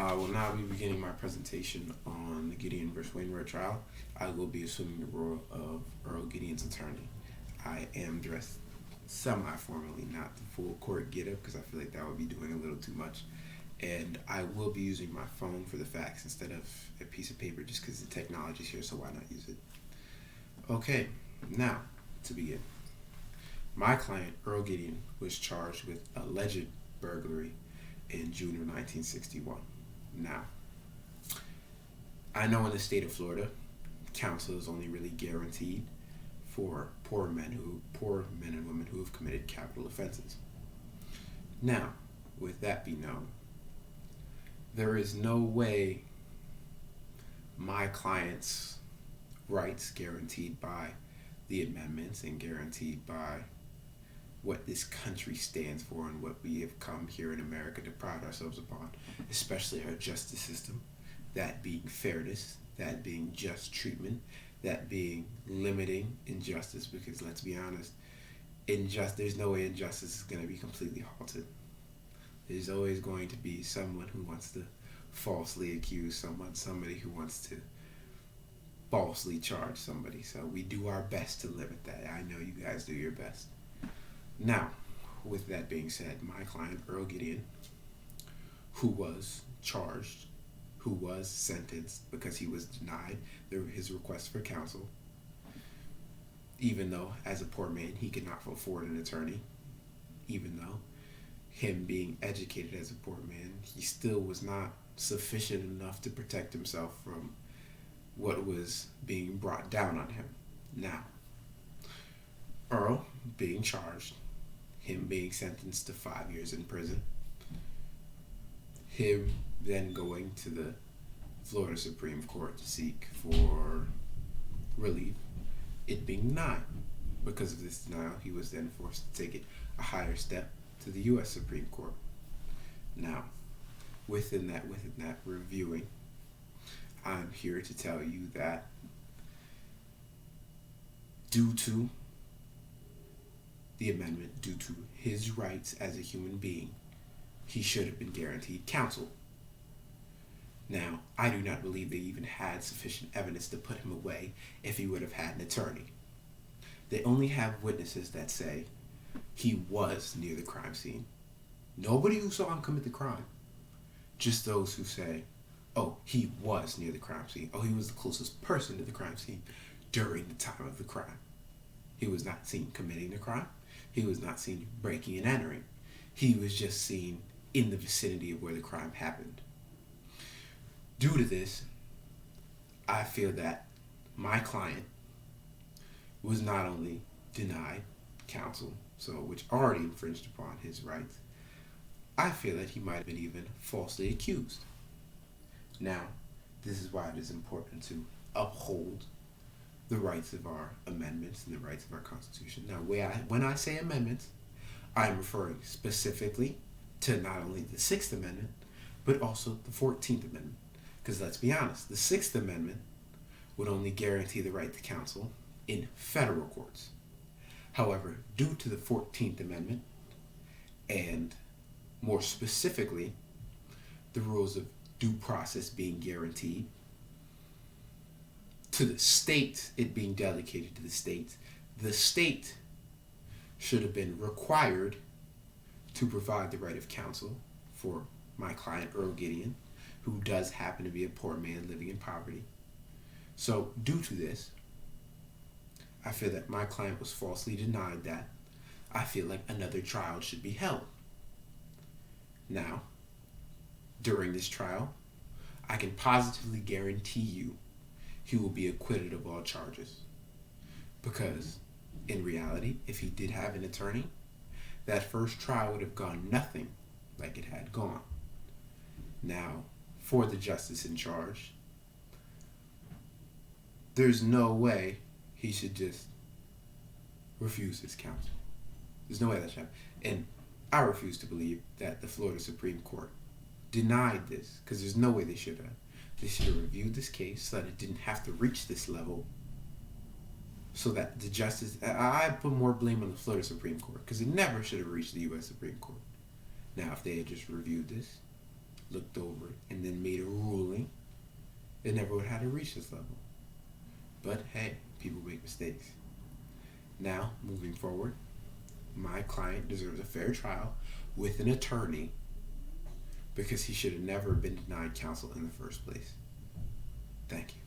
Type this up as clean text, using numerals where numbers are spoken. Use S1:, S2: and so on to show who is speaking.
S1: I will now be beginning my presentation on the Gideon versus Wainwright trial. I will be assuming the role of Earl Gideon's attorney. I am dressed semi-formally, not the full court get-up, because I feel like that would be doing a little too much. And I will be using my phone for the facts instead of a piece of paper, just because the technology is here, so why not use it? Okay, now, to begin. My client, Earl Gideon, was charged with alleged burglary in June of 1961. Now, I know in the state of Florida, counsel is only really guaranteed for poor men and women who have committed capital offenses. Now, with that be known, there is no way my client's rights guaranteed by the amendments and guaranteed by what this country stands for and what we have come here in America to pride ourselves upon, especially our justice system, that being fairness, that being just treatment, that being limiting injustice, because let's be honest, there's no way injustice is going to be completely halted. There's always going to be someone who wants to falsely accuse somebody who wants to falsely charge somebody. So we do our best to limit that. I know you guys do your best. Now, with that being said, my client, Earl Gideon, who was charged, who was sentenced because he was denied his request for counsel, even though as a poor man he could not afford an attorney, even though him being educated as a poor man, he still was not sufficient enough to protect himself from what was being brought down on him. Now, Earl being charged, him being sentenced to 5 years in prison, him then going to the Florida Supreme Court to seek for relief, it being denied. Because of this denial, he was then forced to take it a higher step to the U.S. Supreme Court. Now, within that reviewing, I'm here to tell you that due to the amendment, due to his rights as a human being, he should have been guaranteed counsel. Now, I do not believe they even had sufficient evidence to put him away if he would have had an attorney. They only have witnesses that say he was near the crime scene. Nobody who saw him commit the crime. Just those who say, oh, he was near the crime scene. Oh, he was the closest person to the crime scene during the time of the crime. He was not seen committing the crime. He was not seen breaking and entering. He was just seen in the vicinity of where the crime happened. Due to this, I feel that my client was not only denied counsel, which already infringed upon his rights, I feel that he might have been even falsely accused. Now, this is why it is important to uphold the rights of our amendments and the rights of our Constitution. Now, when I say amendments, I'm referring specifically to not only the Sixth Amendment, but also the 14th Amendment. Because let's be honest, the Sixth Amendment would only guarantee the right to counsel in federal courts. However, due to the 14th Amendment, and more specifically, the rules of due process being guaranteed, to the state, it being delegated to the state should have been required to provide the right of counsel for my client, Earl Gideon, who does happen to be a poor man living in poverty. So, due to this, I feel that my client was falsely denied that. I feel like another trial should be held. Now, during this trial, I can positively guarantee you he will be acquitted of all charges. Because, in reality, if he did have an attorney, that first trial would have gone nothing like it had gone. Now, for the justice in charge, there's no way he should just refuse his counsel. There's no way that should happen. And I refuse to believe that the Florida Supreme Court denied this, because there's no way they should have. They should have reviewed this case so that it didn't have to reach this level, so that the justice, I put more blame on the Florida Supreme Court, because it never should have reached the U.S. Supreme Court. Now, if they had just reviewed this, looked over it, and then made a ruling, it never would have had to reach this level. But hey, people make mistakes. Now, moving forward, my client deserves a fair trial with an attorney because he should have never been denied counsel in the first place. Thank you.